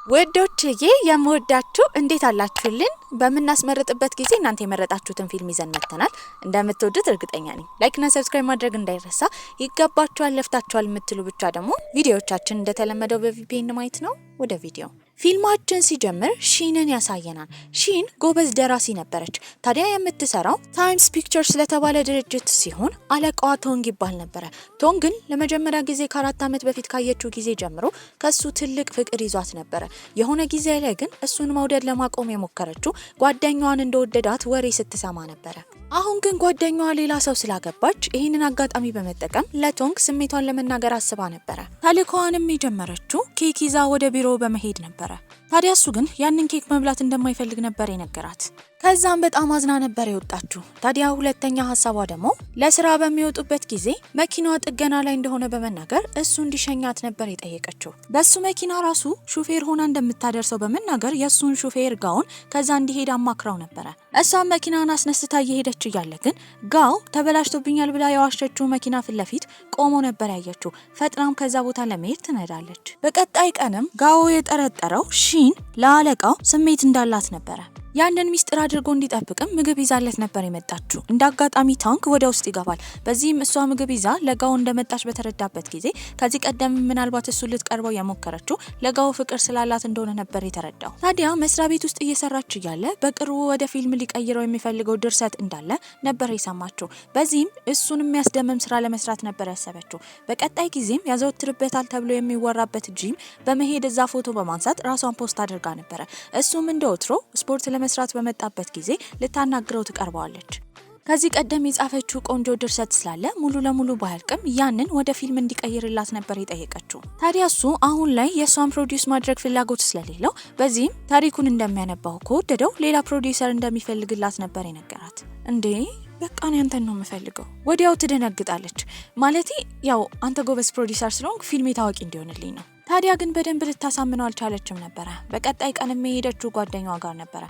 ወዶችዬ የምወዳችሁ እንዴት አላችሁልን? በመናስመረጥበት ጊዜ እናንተ የመረጣችሁትን ፊልም ይዘን መጥተናል። እንደምትወዱት እርግጠኛ ነኝ። ላይክ እና ሰብስክራይብ ማድረግ እንዳይረሳ። ይገባችኋል፣ ለፍታችኋል የምትሉ ብቻ ደግሞ ቪዲዮዎቻችን እንደተለመደው በቪፒኤን ማየት ነው። ወደ ቪዲዮ ፊልማችን ሲጀምር ሺንን ያሳየናል። ሺን ጎበዝ ደራሲ ነበረች። ታዲያ የምትሰራው ታይምስ ፒክቸርስ ስለተባለ ድርጅት ሲሆን አለቃዋ ቶንግ ይባል ነበረ። ቶንግን ለመጀመሪያ ጊዜ ከ4 ዓመት በፊት ካየችው ጊዜ ጀምሮ ከሱ ትልቅ ፍቅር ይዟት ነበረ። የሆነ ጊዜ ላይ ግን እሱን መውደድ ለማቆም የሞከረችው ጓደኛዋን እንደወደዳት ወሬ ስትሰማ ነበረ። አሁን ግን ጓደኛዋ ሌላ ሰው ስላገባች ይህንን አጋጣሚ በመጠቀም ለቶንግ ስሜቷን ለመናገር አስባ ነበረ። ተልእኮዋንም የጀመረችው ኬክ ይዛ ወደ ቢሮ በመሄድ ነበረ። ታዲያ እሱ ግን ያንን ኬክ መብላት እንደማይፈልግ ነበር የነገራት። ከዛም በጣም አዝና ነበር የወጣችው። ታዲያ ሁለተኛ ሐሳቧ ደግሞ ለስራ በሚወጡበት ጊዜ መኪናዋ ጥገና ላይ እንደሆነ በመናገር እሱ እንዲሸኛት ነበር የጠየቀችው። በሱ መኪና ራሱ ሹፌር ሆና እንደምታደርሰው በመናገር የሱን ሹፌር ጋውን ከዛ እንዲሄድ አማክራው ነበረ። እሷም መኪናን አስነስታ እየሄደች እያለ ግን ጋው ተበላሽቶብኛል ብላ የዋሸችው መኪና ፊት ለፊት ቆሞ ነበር ያየችው። ፈጥናም ከዛ ቦታ ለመሄድ ትነዳለች። በቀጣይ ቀንም ጋው የጠረጠረው ሺን ለአለቃው ስሜት እንዳላት ነበረ። ያንን ሚስጥር አድርጎ እንዲጠብቅም ምግብ ይዛለት ነበር የመጣችው። እንደ አጋጣሚ ታንክ ወደ ውስጥ ይገባል። በዚህም እሷ ምግብ ይዛ ለጋው እንደመጣች በተረዳበት ጊዜ ከዚህ ቀደም ምናልባት እሱ ልትቀርበው የሞከረችው ለጋው ፍቅር ስላላት እንደሆነ ነበር የተረዳው። ታዲያ መስሪያ ቤት ውስጥ እየሰራች እያለ በቅርቡ ወደ ፊልም ሊቀይረው የሚፈልገው ድርሰት እንዳለ ነበር የሰማችው። በዚህም እሱን የሚያስደምም ስራ ለመስራት ነበር ያሰበችው። በቀጣይ ጊዜም ያዘወትርበታል ተብሎ የሚወራበት ጂም በመሄድ እዛ ፎቶ በማንሳት ራሷን ፖስት አድርጋ ነበረ። እሱም እንደወትሮ ስፖርት መስራት በመጣበት ጊዜ ልታናግረው ትቀርበዋለች። ከዚህ ቀደም የጻፈችው ቆንጆ ድርሰት ስላለ ሙሉ ለሙሉ ባያልቅም ያንን ወደ ፊልም እንዲቀይርላት ነበር የጠየቀችው። ታዲያ እሱ አሁን ላይ የሷን ፕሮዲዩስ ማድረግ ፍላጎት ስለሌለው በዚህም ታሪኩን እንደሚያነባው ከወደደው ሌላ ፕሮዲዩሰር እንደሚፈልግላት ነበር የነገራት። እንዴ በቃ ነው አንተን ነው የምፈልገው። ወዲያው ትደነግጣለች። ማለቴ ያው አንተ ጎበዝ ፕሮዲዩሰር ስለሆንክ ፊልሜ ታዋቂ እንዲሆንልኝ ነው። ታዲያ ግን በደንብ ልታሳምነው አልቻለችም ነበረ። በቀጣይ ቀንም የሄደችው ጓደኛዋ ጋር ነበረ።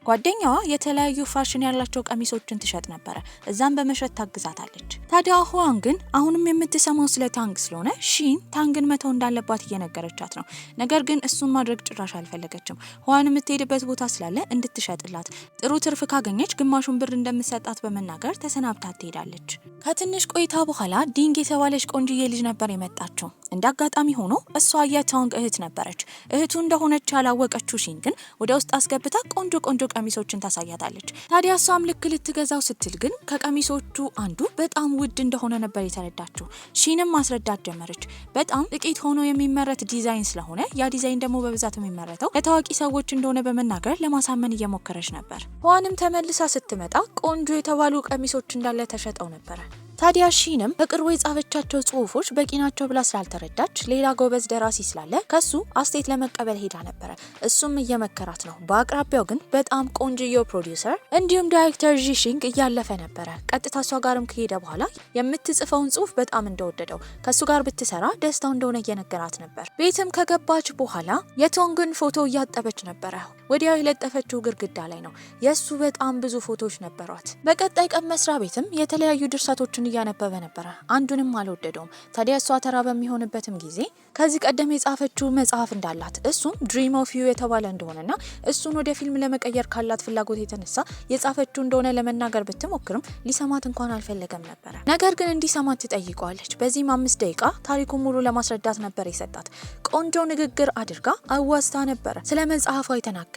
ጓደኛዋ የተለያዩ ፋሽን ያላቸው ቀሚሶችን ትሸጥ ነበረ። እዛም በመሸጥ ታግዛታለች። ታዲያ ሁዋን ግን አሁንም የምትሰማው ስለ ታንግ ስለሆነ ሺን ታንግን መተው እንዳለባት እየነገረቻት ነው። ነገር ግን እሱን ማድረግ ጭራሽ አልፈለገችም። ሁዋን የምትሄድበት ቦታ ስላለ እንድትሸጥላት ጥሩ ትርፍ ካገኘች ግማሹን ብር እንደምትሰጣት በመናገር ተሰናብታት ትሄዳለች። ከትንሽ ቆይታ በኋላ ዲንግ የተባለች ቆንጆዬ ልጅ ነበር የመጣችው። እንደ አጋጣሚ ሆኖ እሷ የታንግ እህት ነበረች። እህቱ እንደሆነች ያላወቀችው ሺን ግን ወደ ውስጥ አስገብታ ቆንጆ ቀሚሶችን ታሳያታለች። ታዲያ እሷም ልክ ልትገዛው ስትል ግን ከቀሚሶቹ አንዱ በጣም ውድ እንደሆነ ነበር የተረዳችው። ሺንም ማስረዳት ጀመረች። በጣም ጥቂት ሆኖ የሚመረት ዲዛይን ስለሆነ ያ ዲዛይን ደግሞ በብዛት የሚመረተው ለታዋቂ ሰዎች እንደሆነ በመናገር ለማሳመን እየሞከረች ነበር። ሁዋንም ተመልሳ ስትመጣ ቆንጆ የተባሉ ቀሚሶች እንዳለ ተሸጠው ነበረ። ታዲያ ሺንም በቅርቡ የጻፈቻቸው ጽሁፎች በቂ ናቸው ብላ ስላልተረዳች ሌላ ጎበዝ ደራሲ ስላለ ከሱ አስተያየት ለመቀበል ሄዳ ነበረ። እሱም እየመከራት ነው። በአቅራቢያው ግን በጣም ቆንጆዬው ፕሮዲዩሰር እንዲሁም ዳይሬክተር ጂሺንግ እያለፈ ነበረ። ቀጥታ እሷ ጋርም ከሄደ በኋላ የምትጽፈውን ጽሁፍ በጣም እንደወደደው ከሱ ጋር ብትሰራ ደስታው እንደሆነ እየነገራት ነበር። ቤትም ከገባች በኋላ የቶንግን ፎቶ እያጠበች ነበረ። ወዲያው የለጠፈችው ግድግዳ ላይ ነው። የሱ በጣም ብዙ ፎቶዎች ነበሯት። በቀጣይ ቀን መስሪያ ቤትም የተለያዩ ድርሰቶችን እያነበበ ነበረ። አንዱንም አልወደደውም። ታዲያ እሷ ተራ በሚሆንበትም ጊዜ ከዚህ ቀደም የጻፈችው መጽሐፍ እንዳላት እሱም ድሪም ኦፍ ዩ የተባለ እንደሆነና እሱን ወደ ፊልም ለመቀየር ካላት ፍላጎት የተነሳ የጻፈችው እንደሆነ ለመናገር ብትሞክርም ሊሰማት እንኳን አልፈለገም ነበረ። ነገር ግን እንዲሰማት ትጠይቀዋለች። በዚህም 5 ደቂቃ ታሪኩን ሙሉ ለማስረዳት ነበር የሰጣት። ቆንጆ ንግግር አድርጋ አዋስታ ነበረ ስለ መጽሐፏ የተናገረችው።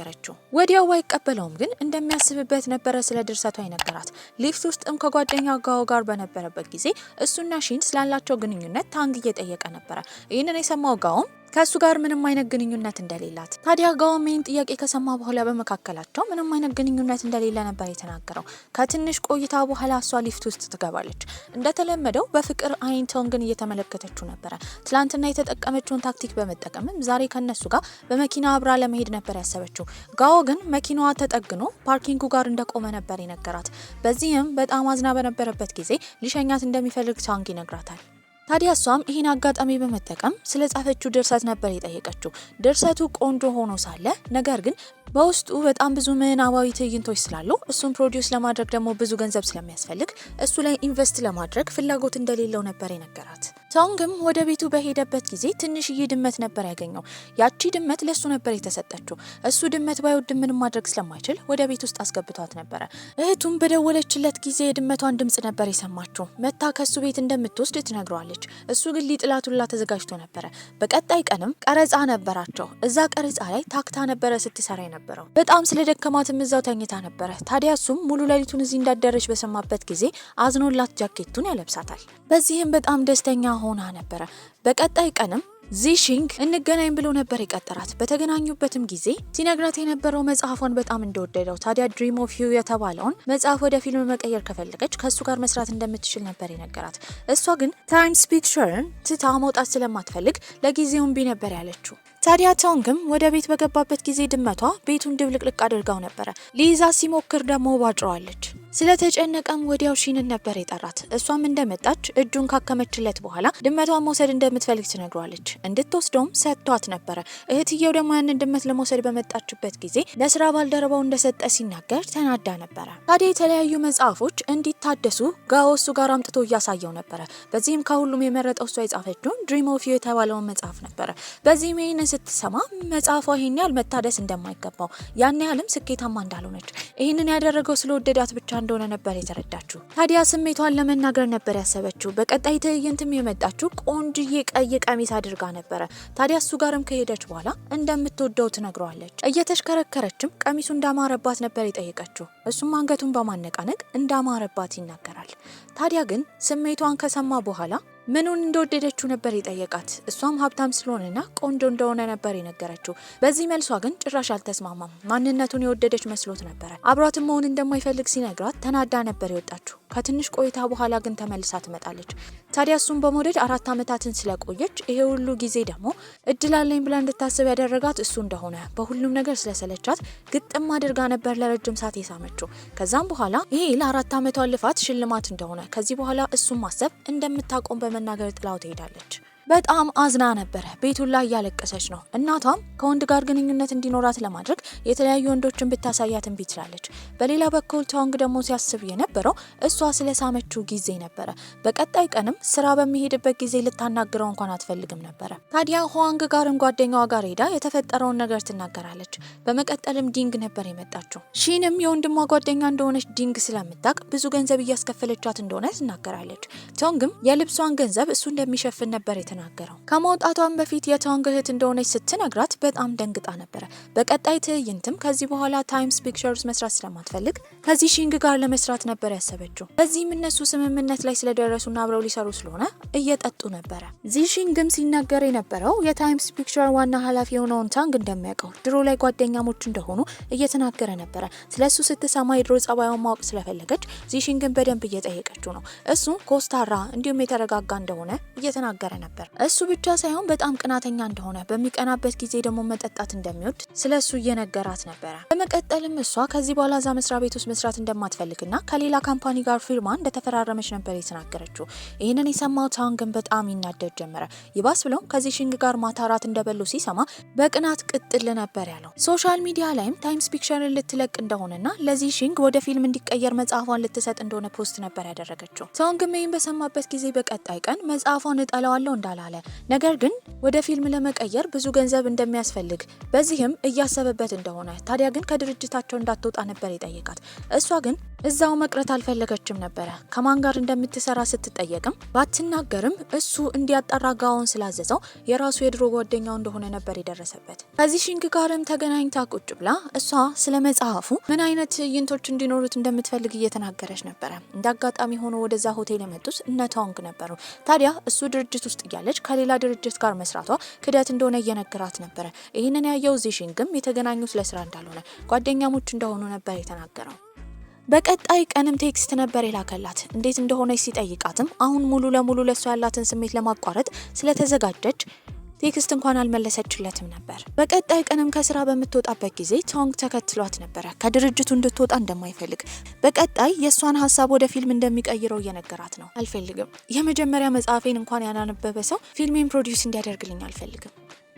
ወዲያው ባይቀበለውም ግን እንደሚያስብበት ነበረ ስለ ድርሰቷ የነገራት። ሊፍት ውስጥም ከጓደኛ ጋር በነበረበት ጊዜ እሱና ሺን ስላላቸው ግንኙነት ታንግ እየጠየቀ ነበረ። ይህንን የሰማው ጋውም ከሱ ጋር ምንም አይነት ግንኙነት እንደሌላት። ታዲያ ጋውም ይህን ጥያቄ ከሰማ በኋላ በመካከላቸው ምንም አይነት ግንኙነት እንደሌለ ነበር የተናገረው። ከትንሽ ቆይታ በኋላ እሷ ሊፍት ውስጥ ትገባለች። እንደተለመደው በፍቅር አይን ቶንግን እየተመለከተችው ነበረ። ትላንትና የተጠቀመችውን ታክቲክ በመጠቀምም ዛሬ ከነሱ ጋር በመኪና አብራ ለመሄድ ነበር ያሰበችው። ጋው ግን መኪናዋ ተጠግኖ ፓርኪንጉ ጋር እንደቆመ ነበር የነገራት። በዚህም በጣም አዝና በነበረበት ጊዜ ሊሸኛት እንደሚፈልግ ታንግ ይነግራታል። ታዲያ እሷም ይህን አጋጣሚ በመጠቀም ስለ ጻፈችው ድርሰት ነበር የጠየቀችው። ድርሰቱ ቆንጆ ሆኖ ሳለ ነገር ግን በውስጡ በጣም ብዙ ምናባዊ ትዕይንቶች ስላሉ እሱን ፕሮዲዩስ ለማድረግ ደግሞ ብዙ ገንዘብ ስለሚያስፈልግ እሱ ላይ ኢንቨስት ለማድረግ ፍላጎት እንደሌለው ነበር የነገራት። ቶንግም ወደ ቤቱ በሄደበት ጊዜ ትንሽዬ ድመት ነበር ያገኘው። ያቺ ድመት ለሱ ነበር የተሰጠችው። እሱ ድመት ባይወድ ምንም ማድረግ ስለማይችል ወደ ቤት ውስጥ አስገብቷት ነበር። እህቱም በደወለችለት ጊዜ የድመቷን ድምጽ ነበር የሰማችው። መታ ከሱ ቤት እንደምትወስድ ትነግረዋለች። እሱ ግን ሊጥላቱላ ተዘጋጅቶ ነበር። በቀጣይ ቀንም ቀረጻ ነበራቸው። እዛ ቀረጻ ላይ ታክታ ነበረ ስትሰራ የነበረው። በጣም ስለደከማትም እዛው ተኝታ ነበረ። ታዲያ እሱም ሙሉ ሌሊቱን እዚህ እንዳደረች በሰማበት ጊዜ አዝኖላት ጃኬቱን ያለብሳታል። በዚህም በጣም ደስተኛ ሆና ነበረ። በቀጣይ ቀንም ዚሺንግ እንገናኝ ብሎ ነበር የቀጠራት። በተገናኙበትም ጊዜ ሲነግራት የነበረው መጽሐፏን በጣም እንደወደደው፣ ታዲያ ድሪም ኦፍ ዩ የተባለውን መጽሐፍ ወደ ፊልም መቀየር ከፈለገች ከሱ ጋር መስራት እንደምትችል ነበር የነገራት። እሷ ግን ታይምስ ፒክቸርን ትታ መውጣት ስለማትፈልግ ለጊዜው እምቢ ነበር ያለችው። ታዲያ ቶንግም ወደ ቤት በገባበት ጊዜ ድመቷ ቤቱን ድብልቅልቅ አድርጋው ነበረ። ሊይዛ ሲሞክር ደግሞ ባጭረዋለች። ስለተጨነቀም ወዲያው ሺንን ነበር የጠራት። እሷም እንደመጣች እጁን ካከመችለት በኋላ ድመቷን መውሰድ እንደምትፈልግ ትነግሯለች። እንድትወስደውም ሰጥቷት ነበረ። እህትየው ደግሞ ያንን ድመት ለመውሰድ በመጣችበት ጊዜ ለስራ ባልደረባው እንደሰጠ ሲናገር ተናዳ ነበረ። ታዲያ የተለያዩ መጽሐፎች እንዲታደሱ ጋዎሱ ጋር አምጥቶ እያሳየው ነበረ። በዚህም ከሁሉም የመረጠው እሷ የጻፈችውን ድሪም ኦፍ ዩ የተባለውን መጽሐፍ ነበረ። በዚህም ይህንን ስትሰማ መጽሐፏ ይህን ያህል መታደስ እንደማይገባው፣ ያን ያህልም ስኬታማ እንዳልሆነች፣ ይህንን ያደረገው ስለወደዳት ብቻ እንደሆነ ነበር የተረዳችው። ታዲያ ስሜቷን ለመናገር ነበር ያሰበችው። በቀጣይ ትዕይንትም የመጣችው ቆንጅዬ ቀይ ቀሚስ አድርጋ ነበረ። ታዲያ እሱ ጋርም ከሄደች በኋላ እንደምትወደው ትነግረዋለች። እየተሽከረከረችም ቀሚሱ እንዳማረባት ነበር የጠየቀችው። እሱም አንገቱን በማነቃነቅ እንዳማረባት ይናገራል። ታዲያ ግን ስሜቷን ከሰማ በኋላ ምኑን እንደወደደችው ነበር የጠየቃት። እሷም ሀብታም ስለሆነና ቆንጆ እንደሆነ ነበር የነገረችው። በዚህ መልሷ ግን ጭራሽ አልተስማማም። ማንነቱን የወደደች መስሎት ነበረ። አብሯትም መሆን እንደማይፈልግ ሲነግራት ተናዳ ነበር የወጣችው። ከትንሽ ቆይታ በኋላ ግን ተመልሳ ትመጣለች። ታዲያ እሱም በመውደድ 4 ዓመታትን ስለቆየች ይሄ ሁሉ ጊዜ ደግሞ እድላለኝ ብላ እንድታስብ ያደረጋት እሱ እንደሆነ በሁሉም ነገር ስለሰለቻት ግጥም አድርጋ ነበር ለረጅም ሰዓት የሳመችው። ከዛም በኋላ ይሄ ለ4 ዓመቷ ልፋት ሽልማት እንደሆነ ከዚህ በኋላ እሱም ማሰብ እንደምታቆም በመናገር ጥላው ትሄዳለች። በጣም አዝና ነበረ። ቤቱን ላይ እያለቀሰች ነው። እናቷም ከወንድ ጋር ግንኙነት እንዲኖራት ለማድረግ የተለያዩ ወንዶችን ብታሳያት እምቢ ትላለች። በሌላ በኩል ቶንግ ደግሞ ሲያስብ የነበረው እሷ ስለሳመችው ጊዜ ነበረ። በቀጣይ ቀንም ስራ በሚሄድበት ጊዜ ልታናግረው እንኳን አትፈልግም ነበረ። ታዲያ ሁዋንግ ጋርም ጓደኛዋ ጋር ሄዳ የተፈጠረውን ነገር ትናገራለች። በመቀጠልም ዲንግ ነበር የመጣችው። ሺንም የወንድሟ ጓደኛ እንደሆነች ዲንግ ስለምታቅ ብዙ ገንዘብ እያስከፈለቻት እንደሆነ ትናገራለች። ቶንግም የልብሷን ገንዘብ እሱ እንደሚሸፍን ነበር የተናገረው። ከመውጣቷን በፊት የቶንግ እህት እንደሆነች ስትነግራት በጣም ደንግጣ ነበረ። በቀጣይ ትዕይንትም ከዚህ በኋላ ታይምስ ፒክቸርስ መስራት ስለማትፈልግ ከዚህ ሺንግ ጋር ለመስራት ነበር ያሰበችው። በዚህም እነሱ ስምምነት ላይ ስለደረሱና አብረው ሊሰሩ ስለሆነ እየጠጡ ነበረ። ዚሺንግም ሲናገር የነበረው የታይምስ ፒክቸር ዋና ኃላፊ የሆነውን ታንግ እንደሚያውቀው ድሮ ላይ ጓደኛሞች እንደሆኑ እየተናገረ ነበረ። ስለሱ ስትሰማ የድሮ ጸባዩን ማወቅ ስለፈለገች ዚሺንግን በደንብ እየጠየቀችው ነው። እሱ ኮስታራ እንዲሁም የተረጋጋ እንደሆነ እየተናገረ ነበር። እሱ ብቻ ሳይሆን በጣም ቅናተኛ እንደሆነ፣ በሚቀናበት ጊዜ ደግሞ መጠጣት እንደሚወድ ስለሱ እየነገራት ነበረ። በመቀጠልም እሷ ከዚህ በኋላ እዛ መስሪያ ቤት ውስጥ መስራት እንደማትፈልግና ከሌላ ካምፓኒ ጋር ፊርማ እንደተፈራረመች ነበር የተናገረችው። ይህንን የሰማው ታንግን በጣም ይናደድ ጀመረ። ይባስ ብለው ከዚህ ሺንግ ጋር ማታራት እንደበሉ ሲሰማ በቅናት ቅጥል ነበር ያለው። ሶሻል ሚዲያ ላይም ታይምስ ፒክቸርን ልትለቅ እንደሆነና ለዚህ ሺንግ ወደ ፊልም እንዲቀየር መጽሐፏን ልትሰጥ እንደሆነ ፖስት ነበር ያደረገችው። ታንግም ይህን በሰማበት ጊዜ በቀጣይ ቀን መጽሐፏን እጠለዋለሁ እንዳላለ፣ ነገር ግን ወደ ፊልም ለመቀየር ብዙ ገንዘብ እንደሚያስፈልግ በዚህም እያሰበበት እንደሆነ፣ ታዲያ ግን ከድርጅታቸው እንዳትወጣ ነበር የጠየቃት። እሷ ግን እዛው መቅረት አልፈለገችም ነበረ። ከማን ጋር እንደምትሰራ ስትጠየቅም ባትናገርም እሱ እንዲያጣራ ጋውን ስላዘዘው የራሱ የድሮ ጓደኛው እንደሆነ ነበር የደረሰበት። ከዚህ ሺንግ ጋርም ተገናኝታ ቁጭ ብላ እሷ ስለ መጽሐፉ ምን አይነት ትዕይንቶች እንዲኖሩት እንደምትፈልግ እየተናገረች ነበረ። እንደ አጋጣሚ ሆኖ ወደዛ ሆቴል የመጡት እነ ቶንግ ነበሩ። ታዲያ እሱ ድርጅት ውስጥ እያለች ከሌላ ድርጅት ጋር መስራቷ ክደት እንደሆነ እየነገራት ነበረ። ይህንን ያየው ዚሺንግም የተገናኙት ለስራ እንዳልሆነ ጓደኛሞች እንደሆኑ ነበር የተናገረው። በቀጣይ ቀንም ቴክስት ነበር የላከላት። እንዴት እንደሆነች ሲጠይቃትም አሁን ሙሉ ለሙሉ ለሷ ያላትን ስሜት ለማቋረጥ ስለተዘጋጀች ቴክስት እንኳን አልመለሰችለትም ነበር። በቀጣይ ቀንም ከስራ በምትወጣበት ጊዜ ቶንግ ተከትሏት ነበረ። ከድርጅቱ እንድትወጣ እንደማይፈልግ፣ በቀጣይ የእሷን ሀሳብ ወደ ፊልም እንደሚቀይረው እየነገራት ነው። አልፈልግም፣ የመጀመሪያ መጽሐፌን እንኳን ያላነበበ ሰው ፊልሜን ፕሮዲውስ እንዲያደርግልኝ አልፈልግም።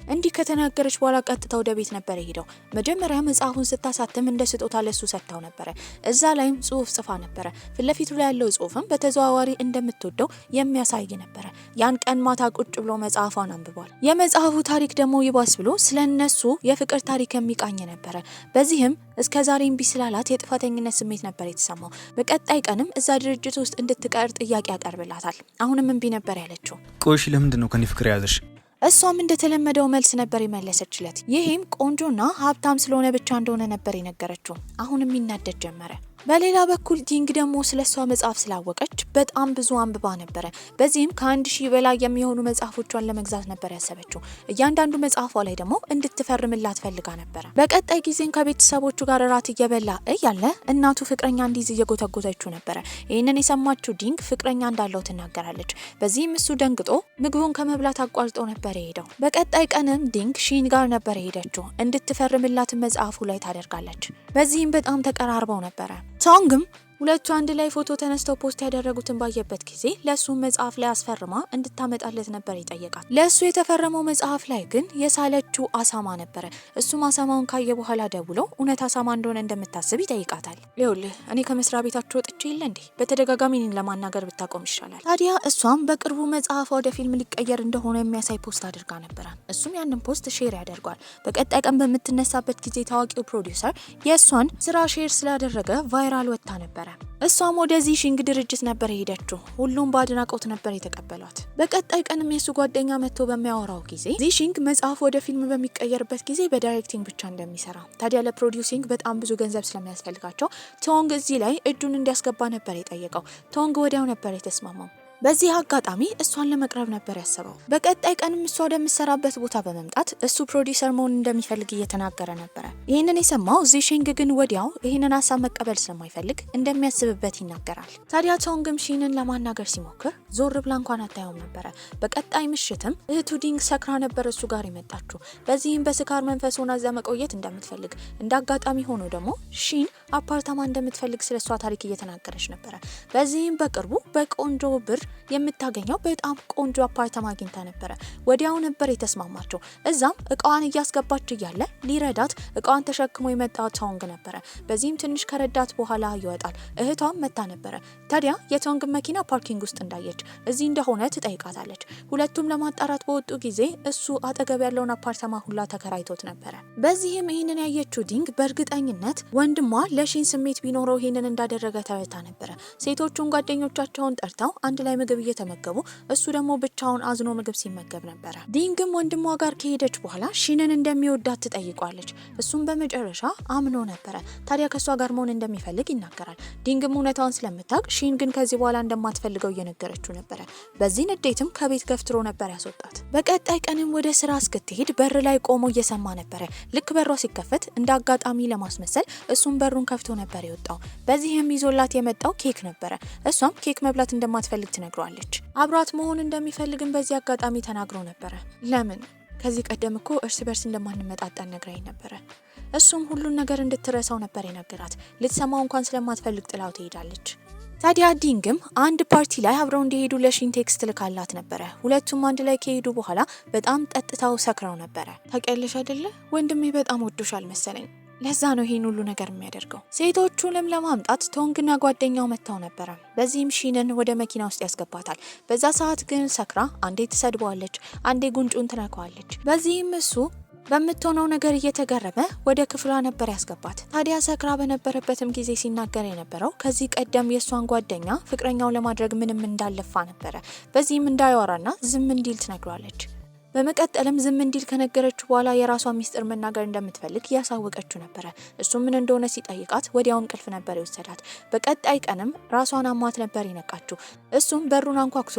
እንዲህ ከተናገረች በኋላ ቀጥታ ወደ ቤት ነበር ሄደው። መጀመሪያ መጽሐፉን ስታሳትም እንደ ስጦታ ለሱ ሰጥታው ነበር። እዛ ላይም ጽሁፍ ጽፋ ነበር። ፊትለፊቱ ላይ ያለው ጽሁፍም በተዘዋዋሪ እንደምትወደው የሚያሳይ ነበር። ያን ቀን ማታ ቁጭ ብሎ መጽሐፏን አንብቧል። የመጽሐፉ ታሪክ ደግሞ ይባስ ብሎ ስለነሱ የፍቅር ታሪክ የሚቃኝ ነበር። በዚህም እስከዛሬ እምቢ ስላላት የጥፋተኝነት ስሜት ነበር የተሰማው። በቀጣይ ቀንም እዛ ድርጅት ውስጥ እንድትቀር ጥያቄ ያቀርብላታል። አሁንም እምቢ ነበር ያለችው። ቆይሽ ለምንድን ነው ከኔ ፍቅር ያዘሽ? እሷም እንደተለመደው መልስ ነበር የመለሰችለት። ይሄም ቆንጆና ሀብታም ስለሆነ ብቻ እንደሆነ ነበር የነገረችው። አሁንም ይናደድ ጀመረ። በሌላ በኩል ዲንግ ደግሞ ስለሷ መጽሐፍ ስላወቀች በጣም ብዙ አንብባ ነበር። በዚህም ከ1000 በላይ የሚሆኑ መጽሐፎቿን ለመግዛት ነበር ያሰበችው። እያንዳንዱ መጽሐፏ ላይ ደግሞ እንድትፈርምላት ፈልጋ ነበር። በቀጣይ ጊዜም ከቤተሰቦቹ ጋር እራት እየበላ እያለ እናቱ ፍቅረኛ እንዲይዝ እየጎተጎተችው ነበር። ይህንን የሰማችው ዲንግ ፍቅረኛ እንዳለው ትናገራለች። በዚህም እሱ ደንግጦ ምግቡን ከመብላት አቋርጦ ነበር የሄደው። በቀጣይ ቀንም ዲንግ ሺን ጋር ነበር የሄደችው። እንድትፈርምላት መጽሐፉ ላይ ታደርጋለች። በዚህም በጣም ተቀራርበው ነበር። ቶንግም ሁለቱ አንድ ላይ ፎቶ ተነስተው ፖስት ያደረጉትን ባየበት ጊዜ ለሱ መጽሐፍ ላይ አስፈርማ እንድታመጣለት ነበር ይጠየቃል። ለሱ የተፈረመው መጽሐፍ ላይ ግን የሳለችው አሳማ ነበር። እሱም አሳማውን ካየ በኋላ ደውሎ እውነት አሳማ እንደሆነ እንደምታስብ ይጠይቃታል። ይኸውልህ እኔ ከመስሪያ ቤታችሁ ወጥቼ የለ እንዴ በተደጋጋሚ እኔን ለማናገር ብታቆም ይሻላል። ታዲያ እሷም በቅርቡ መጽሐፏ ወደ ፊልም ሊቀየር እንደሆነ የሚያሳይ ፖስት አድርጋ ነበር። እሱም ያንን ፖስት ሼር ያደርጓል። በቀጣይ ቀን በምትነሳበት ጊዜ ታዋቂው ፕሮዲውሰር የእሷን ስራ ሼር ስላደረገ ቫይራል ወጣ ነበር። እሷም ወደ ዚሺንግ ድርጅት ነበር ሄደችው። ሁሉም በአድናቆት ነበር የተቀበሏት። በቀጣይ ቀንም የሱ ጓደኛ መጥቶ በሚያወራው ጊዜ ዚሺንግ መጽሐፍ ወደ ፊልም በሚቀየርበት ጊዜ በዳይሬክቲንግ ብቻ እንደሚሰራ፣ ታዲያ ለፕሮዲውሲንግ በጣም ብዙ ገንዘብ ስለሚያስፈልጋቸው ቶንግ እዚህ ላይ እጁን እንዲያስገባ ነበር የጠየቀው። ቶንግ ወዲያው ነበር የተስማማው። በዚህ አጋጣሚ እሷን ለመቅረብ ነበር ያሰበው። በቀጣይ ቀንም እሷ ወደምትሰራበት ቦታ በመምጣት እሱ ፕሮዲውሰር መሆን እንደሚፈልግ እየተናገረ ነበር። ይህንን የሰማው ዚሺንግ ግን ወዲያው ይህንን ሀሳብ መቀበል ስለማይፈልግ እንደሚያስብበት ይናገራል። ታዲያ ቶንግም ሺንን ለማናገር ሲሞክር ዞር ብላ እንኳን አታየውም ነበር። በቀጣይ ምሽትም እህቱ ዲንግ ሰክራ ነበር እሱ ጋር የመጣችው። በዚህም በስካር መንፈስ ሆና እዛ መቆየት እንደምትፈልግ፣ እንዳጋጣሚ ሆኖ ደግሞ ሺን አፓርታማ እንደምትፈልግ ስለሷ ታሪክ እየተናገረች ነበር። በዚህም በቅርቡ በቆንጆ ብር የምታገኘው በጣም ቆንጆ አፓርታማ አግኝታ ነበር። ወዲያው ነበር የተስማማቸው። እዛም እቃዋን እያስገባች እያለ ሊረዳት እቃዋን ተሸክሞ የመጣው ቶንግ ነበር። በዚህም ትንሽ ከረዳት በኋላ ይወጣል። እህቷም መታ ነበር። ታዲያ የቶንግ መኪና ፓርኪንግ ውስጥ እንዳየች እዚህ እንደሆነ ትጠይቃታለች። ሁለቱም ለማጣራት በወጡ ጊዜ እሱ አጠገብ ያለውን አፓርታማ ሁላ ተከራይቶት ነበር። በዚህም ይህንን ያየችው ዲንግ በእርግጠኝነት ወንድሟ ለሺን ስሜት ቢኖረው ይህንን እንዳደረገ ተረድታ ነበር። ሴቶቹን ጓደኞቻቸውን ጠርተው አንድ ላይ ምግብ እየተመገቡ እሱ ደግሞ ብቻውን አዝኖ ምግብ ሲመገብ ነበር። ዲንግም ወንድሟ ጋር ከሄደች በኋላ ሺንን እንደሚወዳት ትጠይቋለች። እሱም በመጨረሻ አምኖ ነበር። ታዲያ ከሷ ጋር መሆን እንደሚፈልግ ይናገራል። ዲንግም እውነታውን ስለምታውቅ ሺን ግን ከዚህ በኋላ እንደማትፈልገው እየነገረችው ነበር። በዚህ ንዴትም ከቤት ገፍትሮ ነበር ያስወጣት። በቀጣይ ቀንም ወደ ስራ እስክትሄድ በር ላይ ቆሞ እየሰማ ነበር። ልክ በሯ ሲከፈት እንደ አጋጣሚ ለማስመሰል እሱም በሩን ከፍቶ ነበር የወጣው። በዚህም ይዞላት የመጣው ኬክ ነበር። እሷም ኬክ መብላት እንደማትፈልግ ትነግረዋለች። አብሯት መሆን እንደሚፈልግም በዚህ አጋጣሚ ተናግሮ ነበር። ለምን ከዚህ ቀደም እኮ እርስ በርስ እንደማንመጣጣን ነግራኝ ነበር። እሱም ሁሉን ነገር እንድትረሳው ነበር የነገራት። ልትሰማው እንኳን ስለማትፈልግ ጥላው ትሄዳለች። ታዲያ ዲንግም አንድ ፓርቲ ላይ አብረው እንዲሄዱ ለሺን ቴክስት ልካላት ነበር። ሁለቱም አንድ ላይ ከሄዱ በኋላ በጣም ጠጥተው ሰክረው ነበር። ታውቂያለሽ አይደለ ወንድሜ በጣም ወዶሻል መሰለኝ፣ ለዛ ነው ይሄን ሁሉ ነገር የሚያደርገው። ሴቶቹንም ለማምጣት ቶንግና ጓደኛው መጥተው ነበር። በዚህም ሺንን ወደ መኪና ውስጥ ያስገባታል። በዛ ሰዓት ግን ሰክራ አንዴ ትሰድበዋለች፣ አንዴ ጉንጩን ትነካዋለች። በዚህም እሱ በምትሆነው ነገር እየተገረመ ወደ ክፍሏ ነበር ያስገባት። ታዲያ ሰክራ በነበረበትም ጊዜ ሲናገር የነበረው ከዚህ ቀደም የሷን ጓደኛ ፍቅረኛው ለማድረግ ምንም እንዳለፋ ነበር። በዚህም እንዳያወራና ዝም እንዲል ትነግሯለች። በመቀጠልም ዝም እንዲል ከነገረችው በኋላ የራሷ ሚስጥር መናገር እንደምትፈልግ ያሳወቀችው ነበር። እሱ ምን እንደሆነ ሲጠይቃት ወዲያው እንቅልፍ ነበር የወሰዳት። በቀጣይ ቀንም ራሷን አሟት ነበር የነቃችው። እሱም በሩን አንኳኩቶ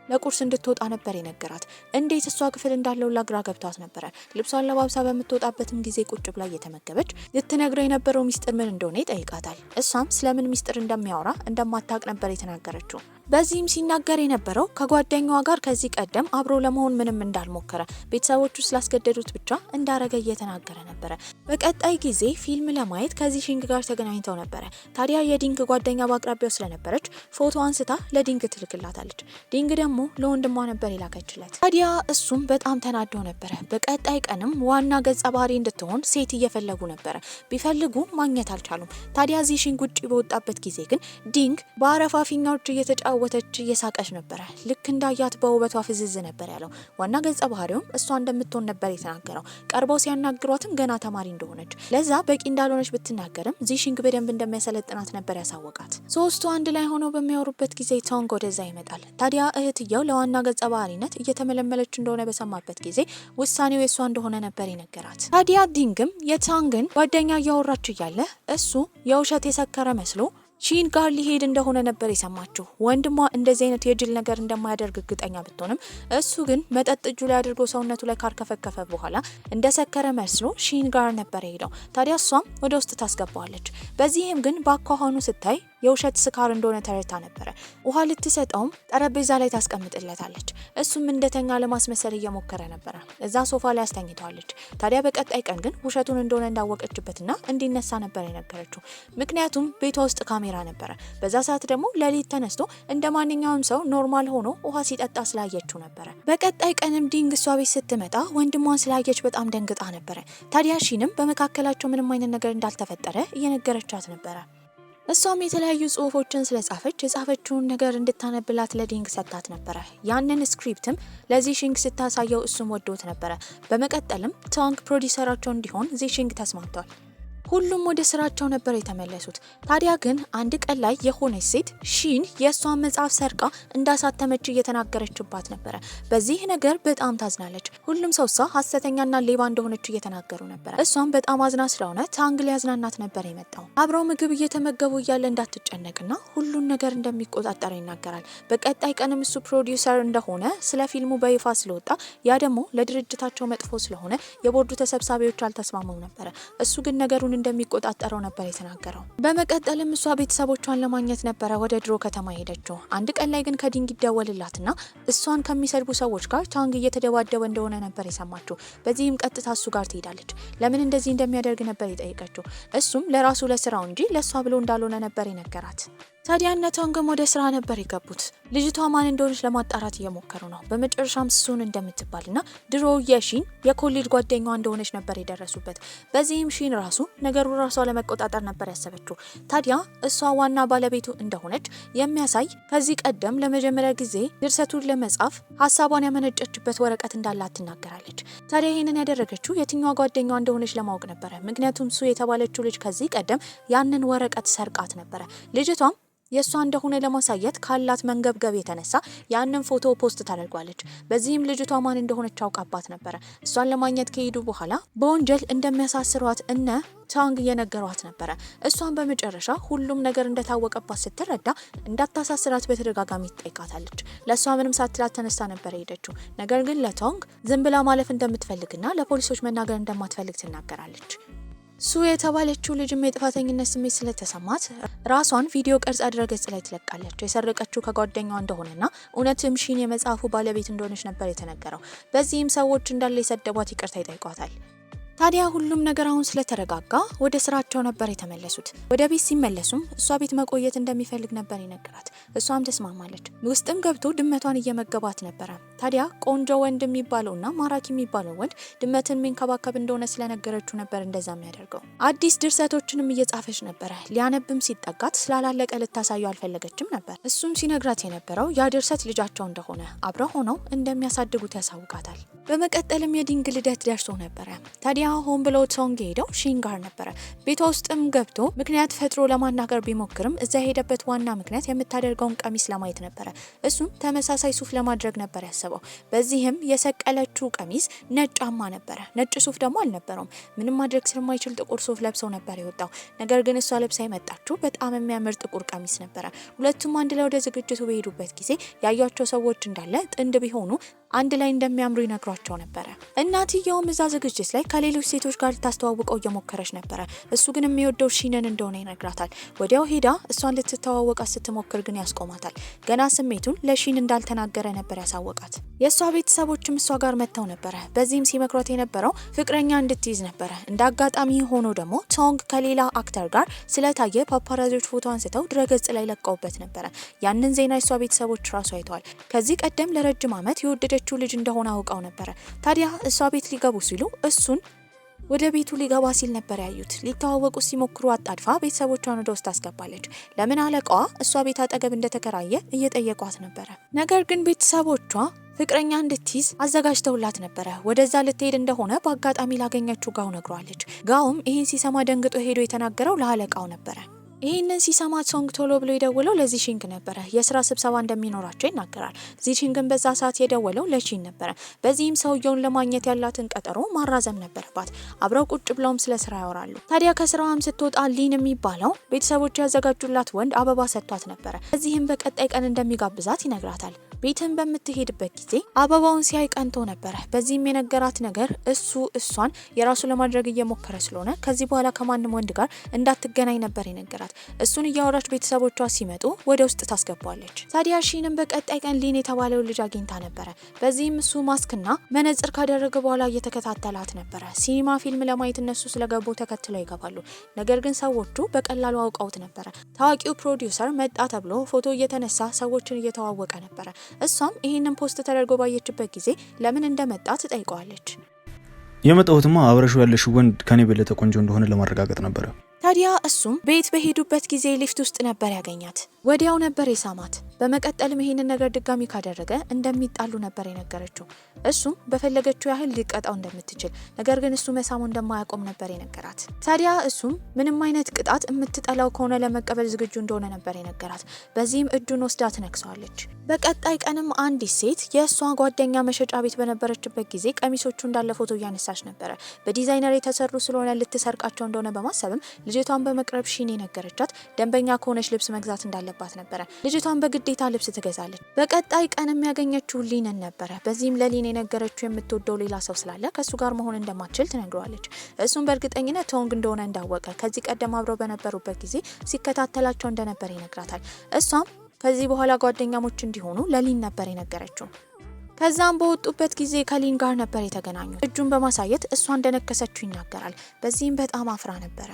ለቁርስ እንድትወጣ ነበር የነገራት። እንዴት እሷ ክፍል እንዳለው ላግራ ገብቷት ነበር። ልብሷን ለባብሳ በምትወጣበትም ጊዜ ቁጭ ብላ እየተመገበች ልትነግረው የነበረው ሚስጥር ምን እንደሆነ ይጠይቃታል። እሷም ስለምን ሚስጥር እንደሚያወራ እንደማታውቅ ነበር የተናገረችው። በዚህም ሲናገር የነበረው ከጓደኛዋ ጋር ከዚህ ቀደም አብሮ ለመሆን ምንም እንዳልሞከረ ቤተሰቦቹ ስላስገደዱት ብቻ እንዳረገ እየተናገረ ነበር። በቀጣይ ጊዜ ፊልም ለማየት ከዚሺንግ ጋር ተገናኝተው ነበር። ታዲያ የዲንግ ጓደኛ በአቅራቢያው ስለነበረች ፎቶ አንስታ ለዲንግ ትልክላታለች። ዲንግ ደግሞ ደግሞ ለወንድሟ ነበር የላከችለት። ታዲያ እሱም በጣም ተናዶ ነበረ። በቀጣይ ቀንም ዋና ገጸ ባህሪ እንድትሆን ሴት እየፈለጉ ነበረ። ቢፈልጉ ማግኘት አልቻሉም። ታዲያ ዚሺንግ ውጪ በወጣበት ጊዜ ግን ዲንግ በአረፋ ፊኛዎች እየተጫወተች እየሳቀች ነበረ። ልክ እንዳያት በውበቷ ፍዝዝ ነበር ያለው። ዋና ገጸ ባህሪውም እሷ እንደምትሆን ነበር የተናገረው። ቀርበው ሲያናግሯትም ገና ተማሪ እንደሆነች ለዛ በቂ እንዳልሆነች ብትናገርም ዚሺንግ በደንብ እንደሚያሰለጥናት ነበር ያሳወቃት። ሶስቱ አንድ ላይ ሆነው በሚያወሩበት ጊዜ ቶንግ ወደዛ ይመጣል። ታዲያ እህትየው ለዋና ገጸ ባህሪነት እየተመለመለች እንደሆነ በሰማበት ጊዜ ውሳኔው የሷ እንደሆነ ነበር የነገራት። ታዲያ ዲንግም የታንግን ጓደኛ እያወራች እያለ እሱ የውሸት የሰከረ መስሎ ሺን ጋር ሊሄድ እንደሆነ ነበር የሰማችው። ወንድሟ እንደዚህ አይነት የጅል ነገር እንደማያደርግ እርግጠኛ ብትሆንም እሱ ግን መጠጥ እጁ ላይ አድርጎ ሰውነቱ ላይ ካርከፈከፈ በኋላ እንደሰከረ መስሎ ሺን ጋር ነበር የሄደው። ታዲያ እሷም ወደ ውስጥ ታስገባዋለች። በዚህም ግን ባኳኋኑ ስታይ የውሸት ስካር እንደሆነ ተረታ ነበረ። ውሃ ልትሰጠውም ጠረጴዛ ላይ ታስቀምጥለታለች። እሱም እንደተኛ ለማስመሰል እየሞከረ ነበረ። እዛ ሶፋ ላይ አስተኝተዋለች። ታዲያ በቀጣይ ቀን ግን ውሸቱን እንደሆነ እንዳወቀችበትና እንዲነሳ ነበር የነገረችው። ምክንያቱም ቤቷ ውስጥ ካሜራ ነበረ። በዛ ሰዓት ደግሞ ሌሊት ተነስቶ እንደ ማንኛውም ሰው ኖርማል ሆኖ ውሃ ሲጠጣ ስላየችው ነበረ። በቀጣይ ቀንም ዲንግ እሷ ቤት ስትመጣ ወንድሟን ስላየች በጣም ደንግጣ ነበረ። ታዲያ ሺንም በመካከላቸው ምንም አይነት ነገር እንዳልተፈጠረ እየነገረቻት ነበረ። እሷም የተለያዩ ጽሁፎችን ስለጻፈች የጻፈችውን ነገር እንድታነብላት ለዲንግ ሰጣት ነበረ። ያንን ስክሪፕትም ለዚሺንግ ስታሳየው እሱም ወዶት ነበረ። በመቀጠልም ታንግ ፕሮዲውሰራቸው እንዲሆን ዚሺንግ ተስማምቷል። ሁሉም ወደ ስራቸው ነበር የተመለሱት። ታዲያ ግን አንድ ቀን ላይ የሆነች ሴት ሺን የእሷን መጽሐፍ ሰርቃ እንዳሳተመች እየተናገረችባት ነበረ። በዚህ ነገር በጣም ታዝናለች። ሁሉም ሰው እሷ ሐሰተኛና ሌባ እንደሆነች እየተናገሩ ነበረ። እሷም በጣም አዝና ስለሆነ ታንግ ሊያዝናናት ነበር የመጣው። አብረው ምግብ እየተመገቡ እያለ እንዳትጨነቅና ሁሉን ነገር እንደሚቆጣጠር ይናገራል። በቀጣይ ቀንም እሱ ፕሮዲውሰር እንደሆነ ስለ ፊልሙ በይፋ ስለወጣ ያ ደግሞ ለድርጅታቸው መጥፎ ስለሆነ የቦርዱ ተሰብሳቢዎች አልተስማሙም ነበረ። እሱ ግን ነገሩን እንደሚቆጣጠረው ነበር የተናገረው። በመቀጠልም እሷ ቤተሰቦቿን ለማግኘት ነበረ ወደ ድሮ ከተማ ሄደችው። አንድ ቀን ላይ ግን ከዲንግ ይደወልላትና እሷን ከሚሰድቡ ሰዎች ጋር ታንግ እየተደባደበ እንደሆነ ነበር የሰማችው። በዚህም ቀጥታ እሱ ጋር ትሄዳለች። ለምን እንደዚህ እንደሚያደርግ ነበር የጠየቀችው። እሱም ለራሱ ለስራው እንጂ ለሷ ብሎ እንዳልሆነ ነበር የነገራት። ታዲያ እነ ታንግም ወደ ስራ ነበር የገቡት። ልጅቷ ማን እንደሆነች ለማጣራት እየሞከሩ ነው። በመጨረሻም ሱን እንደምትባልና ድሮ የሺን የኮሌጅ ጓደኛዋ እንደሆነች ነበር የደረሱበት። በዚህም ሺን ራሱ ነገሩ ራሷ ለመቆጣጠር ነበር ያሰበችው። ታዲያ እሷ ዋና ባለቤቱ እንደሆነች የሚያሳይ ከዚህ ቀደም ለመጀመሪያ ጊዜ ድርሰቱን ለመጻፍ ሀሳቧን ያመነጨችበት ወረቀት እንዳላት ትናገራለች። ታዲያ ይህንን ያደረገችው የትኛዋ ጓደኛዋ እንደሆነች ለማወቅ ነበረ። ምክንያቱም ሱ የተባለችው ልጅ ከዚህ ቀደም ያንን ወረቀት ሰርቃት ነበረ። ልጅቷም የሷ እንደሆነ ለማሳየት ካላት መንገብገብ የተነሳ ያንን ፎቶ ፖስት ታደርጓለች። በዚህም ልጅቷ ማን እንደሆነች አውቃባት ነበረ። እሷን ለማግኘት ከሄዱ በኋላ በወንጀል እንደሚያሳስሯት እነ ታንግ እየነገሯት ነበረ። እሷን በመጨረሻ ሁሉም ነገር እንደታወቀባት ስትረዳ እንዳታሳስራት በተደጋጋሚ ትጠይቃታለች። ለእሷ ምንም ሳትላት ተነስታ ነበር ሄደችው። ነገር ግን ለታንግ ዝም ብላ ማለፍ እንደምትፈልግና ለፖሊሶች መናገር እንደማትፈልግ ትናገራለች። ሱ የተባለችው ልጅም የጥፋተኝነት ስሜት ስለተሰማት ራሷን ቪዲዮ ቀርጻ ድረገጽ ላይ ትለቃለች። የሰረቀችው ከጓደኛዋ እንደሆነና እውነትም ሺን የመጽሐፉ ባለቤት እንደሆነች ነበር የተነገረው። በዚህም ሰዎች እንዳለ የሰደቧት ይቅርታ ይጠይቋታል። ታዲያ ሁሉም ነገር አሁን ስለተረጋጋ ወደ ስራቸው ነበር የተመለሱት። ወደ ቤት ሲመለሱም እሷ ቤት መቆየት እንደሚፈልግ ነበር ይነገራት። እሷም ተስማማለች። ውስጥም ገብቶ ድመቷን እየመገባት ነበረ። ታዲያ ቆንጆ ወንድ የሚባለውና ማራኪ የሚባለው ወንድ ድመትን የሚንከባከብ እንደሆነ ስለነገረችው ነበር እንደዛ የሚያደርገው። አዲስ ድርሰቶችንም እየጻፈች ነበረ። ሊያነብም ሲጠጋት ስላላለቀ ልታሳየው አልፈለገችም ነበር። እሱም ሲነግራት የነበረው ያ ድርሰት ልጃቸው እንደሆነ አብረው ሆነው እንደሚያሳድጉት ያሳውቃታል። በመቀጠልም የዲንግ ልደት ደርሶ ነበረ። ታዲያ ሆን ብሎ ታንግ ሄደው ሺን ጋር ነበረ። ቤቷ ውስጥም ገብቶ ምክንያት ፈጥሮ ለማናገር ቢሞክርም እዛ ሄደበት ዋና ምክንያት የምታደርገውን ቀሚስ ለማየት ነበረ። እሱም ተመሳሳይ ሱፍ ለማድረግ ነበር ያሰበው። በዚህም የሰቀለችው ቀሚስ ነጫማ ነበረ። ነጭ ሱፍ ደግሞ አልነበረውም። ምንም ማድረግ ስለማይችል ጥቁር ሱፍ ለብሰው ነበር የወጣው። ነገር ግን እሷ ለብሳ የመጣችው በጣም የሚያምር ጥቁር ቀሚስ ነበረ። ሁለቱም አንድ ላይ ወደ ዝግጅቱ በሄዱበት ጊዜ ያያቸው ሰዎች እንዳለ ጥንድ ቢሆኑ አንድ ላይ እንደሚያምሩ ይነግሯቸው ነበር። እናትየውም እዛ ዝግጅት ላይ ከሌሎች ሴቶች ጋር ልታስተዋውቀው እየሞከረች ነበር። እሱ ግን የሚወደው ሺንን እንደሆነ ይነግራታል። ወዲያው ሄዳ እሷን ልትተዋወቃት ስትሞክር ግን ያስቆማታል። ገና ስሜቱን ለሺን እንዳልተናገረ ነበር ያሳወቃት። የእሷ ቤተሰቦችም እሷ ጋር መጥተው ነበር። በዚህም ሲመክሯት የነበረው ፍቅረኛ እንድትይዝ ነበር። እንደ አጋጣሚ ሆኖ ደግሞ ቶንግ ከሌላ አክተር ጋር ስለታየ ፓፓራዚዎች ፎቶ አንስተው ድረገጽ ላይ ለቀውበት ነበር። ያንን ዜና የእሷ ቤተሰቦች ራሱ አይተዋል። ከዚህ ቀደም ለረጅም ዓመት የወደደችው ልጅ እንደሆነ አውቀው ነበር። ታዲያ እሷ ቤት ሊገቡ ሲሉ እሱን ወደ ቤቱ ሊገባ ሲል ነበር ያዩት። ሊተዋወቁ ሲሞክሩ አጣድፋ ቤተሰቦቿን ወደ ውስጥ አስገባለች። ለምን አለቃዋ እሷ ቤት አጠገብ እንደተከራየ እየጠየቋት ነበር። ነገር ግን ቤተሰቦቿ ፍቅረኛ እንድትይዝ አዘጋጅተውላት ነበር። ወደዛ ልትሄድ እንደሆነ በአጋጣሚ ላገኘችው ጋው ነግሯለች። ጋውም ይህን ሲሰማ ደንግጦ ሄዶ የተናገረው ለአለቃው ነበር። ይህንን ሲሰማ ቶንግ ቶሎ ብሎ የደወለው ለዚሺንግ ነበረ። የስራ ስብሰባ እንደሚኖራቸው ይናገራል። ዚሺንግን በዛ ሰዓት የደወለው ለሺን ነበረ። በዚህም ሰውየውን ለማግኘት ያላትን ቀጠሮ ማራዘም ነበረባት። አብረው ቁጭ ብለውም ስለ ስራ ያወራሉ። ታዲያ ከስራዋም ስትወጣ ሊን የሚባለው ቤተሰቦች ያዘጋጁላት ወንድ አበባ ሰጥቷት ነበረ። በዚህም በቀጣይ ቀን እንደሚጋብዛት ይነግራታል። ቤትን በምትሄድበት ጊዜ አበባውን ሲያይ ቀንቶ ነበረ። በዚህም የነገራት ነገር እሷን የራሱ ለማድረግ እየሞከረ ስለሆነ ከዚህ በኋላ ከማንም ወንድ ጋር እንዳትገናኝ ነበር የነገራት። እሱን እያወራች ቤተሰቦቿ ሲመጡ ወደ ውስጥ ታስገባለች። ታዲያ ሺንም በቀጣይ ቀን ሊን የተባለው ልጅ አግኝታ ነበረ። በዚህም እሱ ማስክና መነጽር ካደረገ በኋላ እየተከታተላት ነበረ። ሲኒማ ፊልም ለማየት እነሱ ስለገቡ ተከትለው ይገባሉ። ነገር ግን ሰዎቹ በቀላሉ አውቀውት ነበረ። ታዋቂው ፕሮዲውሰር መጣ ተብሎ ፎቶ እየተነሳ ሰዎችን እየተዋወቀ ነበረ። እሷም ይህንን ፖስት ተደርጎ ባየችበት ጊዜ ለምን እንደመጣ ትጠይቀዋለች። የመጣሁትማ አብረሽው ያለሽው ወንድ ከኔ በለጠ ቆንጆ እንደሆነ ለማረጋገጥ ነበር። ታዲያ እሱም ቤት በሄዱበት ጊዜ ሊፍት ውስጥ ነበር ያገኛት። ወዲያው ነበር የሳማት። በመቀጠልም ይሄንን ነገር ድጋሚ ካደረገ እንደሚጣሉ ነበር የነገረችው። እሱም በፈለገችው ያህል ሊቀጣው እንደምትችል ነገር ግን እሱ መሳሙ እንደማያቆም ነበር የነገራት። ታዲያ እሱም ምንም አይነት ቅጣት የምትጠላው ከሆነ ለመቀበል ዝግጁ እንደሆነ ነበር የነገራት። በዚህም እጁን ወስዳ ትነክሰዋለች። በቀጣይ ቀንም አንዲት ሴት የእሷ ጓደኛ መሸጫ ቤት በነበረችበት ጊዜ ቀሚሶቹ እንዳለ ፎቶ እያነሳች ነበረ። በዲዛይነር የተሰሩ ስለሆነ ልትሰርቃቸው እንደሆነ በማሰብም ልጅቷን በመቅረብ ሺን የነገረቻት ደንበኛ ከሆነች ልብስ መግዛት እንዳለባት ነበረ። ልጅቷን በግዴታ ልብስ ትገዛለች። በቀጣይ ቀንም ያገኘችው ሊንን ነበረ። በዚህም ለሊን የነገረችው የምትወደው ሌላ ሰው ስላለ ከሱ ጋር መሆን እንደማትችል ትነግረዋለች። እሱም በእርግጠኝነት ቶንግ እንደሆነ እንዳወቀ ከዚህ ቀደም አብረው በነበሩበት ጊዜ ሲከታተላቸው እንደነበር ይነግራታል። እሷም ከዚህ በኋላ ጓደኛሞች እንዲሆኑ ለሊን ነበር የነገረችው። ከዛም በወጡበት ጊዜ ከሊን ጋር ነበር የተገናኙት። እጁን በማሳየት እሷ እንደነከሰችው ይናገራል። በዚህም በጣም አፍራ ነበረ።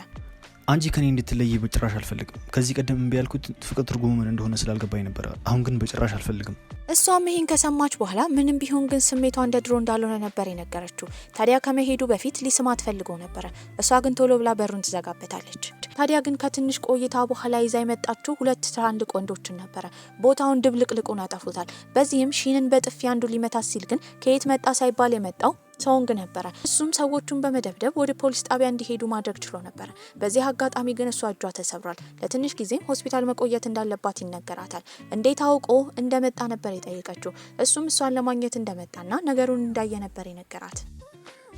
አንቺ ከኔ እንድትለይ በጭራሽ አልፈልግም። ከዚህ ቀደም እምቢ ያልኩት ፍቅር ትርጉሙ ምን እንደሆነ ስላልገባኝ ነበር። አሁን ግን በጭራሽ አልፈልግም። እሷም ይሄን ከሰማች በኋላ ምንም ቢሆን ግን ስሜቷ እንደ ድሮ እንዳልሆነ ነበር የነገረችው። ታዲያ ከመሄዱ በፊት ሊስማት ፈልጎ ነበረ። እሷ ግን ቶሎ ብላ በሩን ትዘጋበታለች። ታዲያ ግን ከትንሽ ቆይታ በኋላ ይዛ የመጣችው ሁለት ትላልቅ ወንዶችን ነበረ። ቦታውን ድብልቅልቁን ያጠፉታል። በዚህም ሺንን በጥፊ አንዱ ሊመታት ሲል ግን ከየት መጣ ሳይባል የመጣው ቶንግ ነበረ። እሱም ሰዎቹን በመደብደብ ወደ ፖሊስ ጣቢያ እንዲሄዱ ማድረግ ችሎ ነበር። በዚህ አጋጣሚ ግን እሷ እጇ ተሰብሯል። ለትንሽ ጊዜም ሆስፒታል መቆየት እንዳለባት ይነገራታል። እንዴት አውቆ እንደመጣ ነበር የጠየቀችው። እሱም እሷን ለማግኘት እንደመጣና ነገሩን እንዳየ ነበር የነገራት።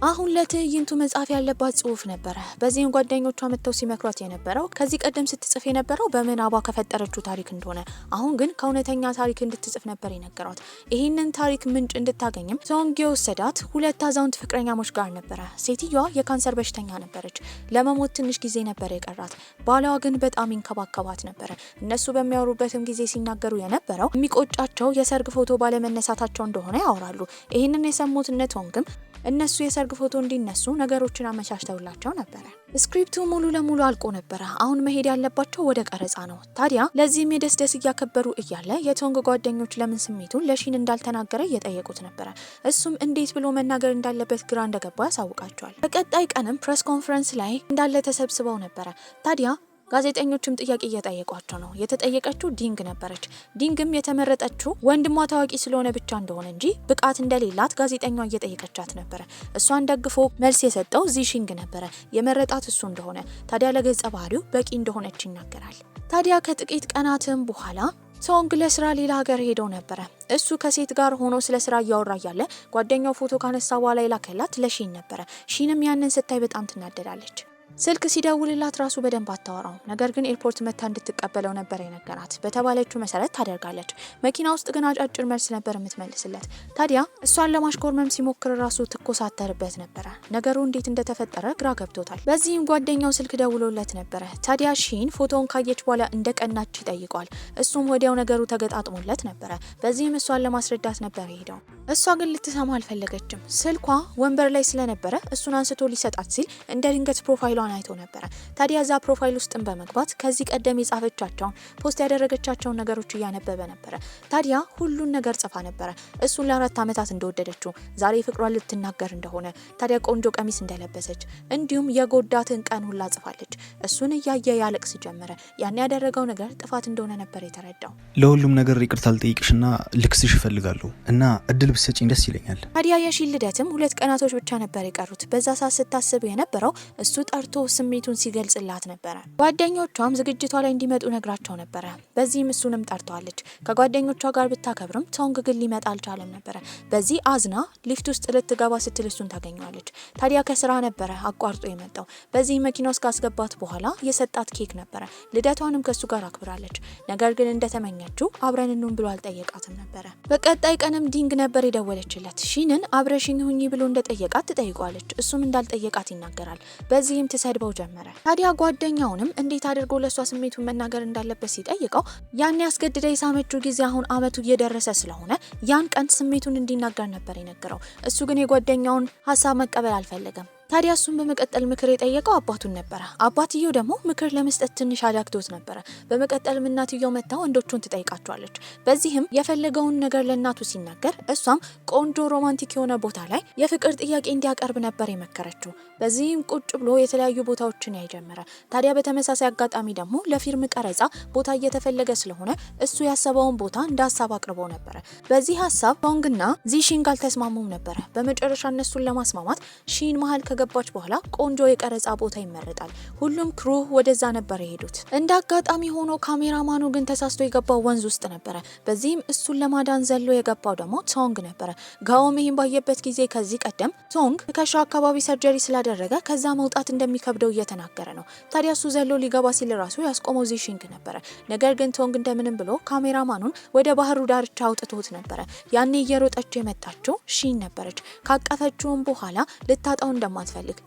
አሁን ለትዕይንቱ መጻፍ ያለባት ጽሁፍ ነበረ። በዚህም ጓደኞቿ መጥተው ሲመክሯት የነበረው ከዚህ ቀደም ስትጽፍ የነበረው በምናቧ ከፈጠረችው ታሪክ እንደሆነ፣ አሁን ግን ከእውነተኛ ታሪክ እንድትጽፍ ነበር የነገሯት። ይህንን ታሪክ ምንጭ እንድታገኝም ቶንግ የወሰዳት ሁለት አዛውንት ፍቅረኛሞች ጋር ነበረ። ሴትዮዋ የካንሰር በሽተኛ ነበረች። ለመሞት ትንሽ ጊዜ ነበር የቀራት። ባሏ ግን በጣም ይንከባከባት ነበረ። እነሱ በሚያወሩበትም ጊዜ ሲናገሩ የነበረው የሚቆጫቸው የሰርግ ፎቶ ባለመነሳታቸው እንደሆነ ያወራሉ። ይህንን የሰሙት እነ ቶንግም እነሱ የሰርግ ፎቶ እንዲነሱ ነገሮችን አመቻችተውላቸው ነበረ። ስክሪፕቱ ሙሉ ለሙሉ አልቆ ነበረ። አሁን መሄድ ያለባቸው ወደ ቀረጻ ነው። ታዲያ ለዚህም የደስደስ እያከበሩ እያለ የቶንግ ጓደኞች ለምን ስሜቱን ለሺን እንዳልተናገረ እየጠየቁት ነበረ። እሱም እንዴት ብሎ መናገር እንዳለበት ግራ እንደገባው ያሳውቃቸዋል። በቀጣይ ቀንም ፕሬስ ኮንፈረንስ ላይ እንዳለ ተሰብስበው ነበረ። ታዲያ ጋዜጠኞችም ጥያቄ እየጠየቋቸው ነው። የተጠየቀችው ዲንግ ነበረች። ዲንግም የተመረጠችው ወንድሟ ታዋቂ ስለሆነ ብቻ እንደሆነ እንጂ ብቃት እንደሌላት ጋዜጠኛዋ እየጠየቀቻት ነበረ። እሷን ደግፎ መልስ የሰጠው ዚሺንግ ነበረ። የመረጣት እሱ እንደሆነ ታዲያ ለገጸ ባህሪው በቂ እንደሆነች ይናገራል። ታዲያ ከጥቂት ቀናትም በኋላ ቶንግ ለስራ ሌላ ሀገር ሄደው ነበረ። እሱ ከሴት ጋር ሆኖ ስለ ስራ እያወራ ያለ ጓደኛው ፎቶ ካነሳ በኋላ የላከላት ለሺን ነበረ። ሺንም ያንን ስታይ በጣም ትናደዳለች። ስልክ ሲደውልላት ራሱ በደንብ አታወራው። ነገር ግን ኤርፖርት መታ እንድትቀበለው ነበር የነገራት። በተባለችው መሰረት ታደርጋለች። መኪና ውስጥ ግን አጫጭር መልስ ነበር የምትመልስለት። ታዲያ እሷን ለማሽኮርመም ሲሞክር ራሱ ትኮሳተርበት ነበረ። ነገሩ እንዴት እንደተፈጠረ ግራ ገብቶታል። በዚህም ጓደኛው ስልክ ደውሎለት ነበረ። ታዲያ ሺን ፎቶውን ካየች በኋላ እንደቀናች ይጠይቋል። እሱም ወዲያው ነገሩ ተገጣጥሞለት ነበረ። በዚህም እሷን ለማስረዳት ነበር የሄደው። እሷ ግን ልትሰማ አልፈለገችም። ስልኳ ወንበር ላይ ስለነበረ እሱን አንስቶ ሊሰጣት ሲል እንደ ድንገት ፕሮፋይሏን አይቶ ነበረ። ታዲያ እዛ ፕሮፋይል ውስጥም በመግባት ከዚህ ቀደም የጻፈቻቸውን ፖስት ያደረገቻቸውን ነገሮች እያነበበ ነበረ። ታዲያ ሁሉን ነገር ጽፋ ነበረ። እሱን ለ4 ዓመታት እንደወደደችው፣ ዛሬ ፍቅሯን ልትናገር እንደሆነ፣ ታዲያ ቆንጆ ቀሚስ እንደለበሰች እንዲሁም የጎዳትን ቀን ሁላ ጽፋለች። እሱን እያየ ያለቅስ ጀመረ። ያን ያደረገው ነገር ጥፋት እንደሆነ ነበር የተረዳው። ለሁሉም ነገር ይቅርታ ልጠይቅሽና ልክስሽ እፈልጋለሁ እና እድል ብትሰጪኝ ደስ ይለኛል። ታዲያ የሺን ልደትም 2 ቀናቶች ብቻ ነበር የቀሩት። በዛ ሰዓት ስታስብ የነበረው እሱ ጠርቶ ስሜቱን ሲገልጽላት ነበረ። ጓደኞቿም ዝግጅቷ ላይ እንዲመጡ ነግራቸው ነበረ። በዚህም እሱንም ጠርተዋለች። ከጓደኞቿ ጋር ብታከብርም ቶንግ ግን ሊመጣ አልቻለም ነበረ። በዚህ አዝና ሊፍት ውስጥ ልትገባ ስትል እሱን ታገኘዋለች። ታዲያ ከስራ ነበረ አቋርጦ የመጣው። በዚህ መኪና ውስጥ ካስገባት በኋላ የሰጣት ኬክ ነበረ። ልደቷንም ከሱ ጋር አክብራለች። ነገር ግን እንደተመኘችው አብረን እንሁን ብሎ አልጠየቃትም ነበረ። በቀጣይ ቀንም ዲንግ ነበር የደወለችለት። ሺንን አብረሽኝ ሁኚ ብሎ እንደጠየቃት ትጠይቋለች። እሱም እንዳልጠየቃት ይናገራል። በዚህም ትሰድበው ጀመረ። ታዲያ ጓደኛውንም እንዴት አድርጎ ለሷ ስሜቱን መናገር እንዳለበት ሲጠይቀው ያን ያስገድደ የሳመችው ጊዜ አሁን አመቱ እየደረሰ ስለሆነ ያን ቀን ስሜቱን እንዲናገር ነበር የነገረው። እሱ ግን የጓደኛውን ሀሳብ መቀበል አልፈለገም። ታዲያ እሱን በመቀጠል ምክር የጠየቀው አባቱን ነበረ። አባትየው ደግሞ ምክር ለመስጠት ትንሽ አዳግቶት ነበረ። በመቀጠል እናትየው መታ ወንዶቹን ትጠይቃቸዋለች። በዚህም የፈለገውን ነገር ለእናቱ ሲናገር እሷም ቆንጆ ሮማንቲክ የሆነ ቦታ ላይ የፍቅር ጥያቄ እንዲያቀርብ ነበር የመከረችው። በዚህም ቁጭ ብሎ የተለያዩ ቦታዎችን ያይጀመረ። ታዲያ በተመሳሳይ አጋጣሚ ደግሞ ለፊልም ቀረጻ ቦታ እየተፈለገ ስለሆነ እሱ ያሰበውን ቦታ እንደ ሀሳብ አቅርቦ ነበረ። በዚህ ሀሳብ ቶንግና ዚሺን አልተስማሙም ነበረ። በመጨረሻ እነሱን ለማስማማት ሺን መሀል ከገባች በኋላ ቆንጆ የቀረጻ ቦታ ይመረጣል። ሁሉም ክሩ ወደዛ ነበር የሄዱት። እንደ አጋጣሚ ሆኖ ካሜራማኑ ግን ተሳስቶ የገባው ወንዝ ውስጥ ነበረ። በዚህም እሱን ለማዳን ዘሎ የገባው ደግሞ ቶንግ ነበረ። ጋኦም ይህን ባየበት ጊዜ ከዚህ ቀደም ቶንግ ትከሻው አካባቢ ሰርጀሪ ስላደረገ ከዛ መውጣት እንደሚከብደው እየተናገረ ነው። ታዲያ እሱ ዘሎ ሊገባ ሲል ራሱ ያስቆመው ዚሺንግ ነበረ። ነገር ግን ቶንግ እንደምንም ብሎ ካሜራማኑን ወደ ባህሩ ዳርቻ አውጥቶት ነበረ። ያኔ እየሮጠች የመጣችው ሺን ነበረች። ካቀፈችውም በኋላ ልታጣው እንደማትፈልግ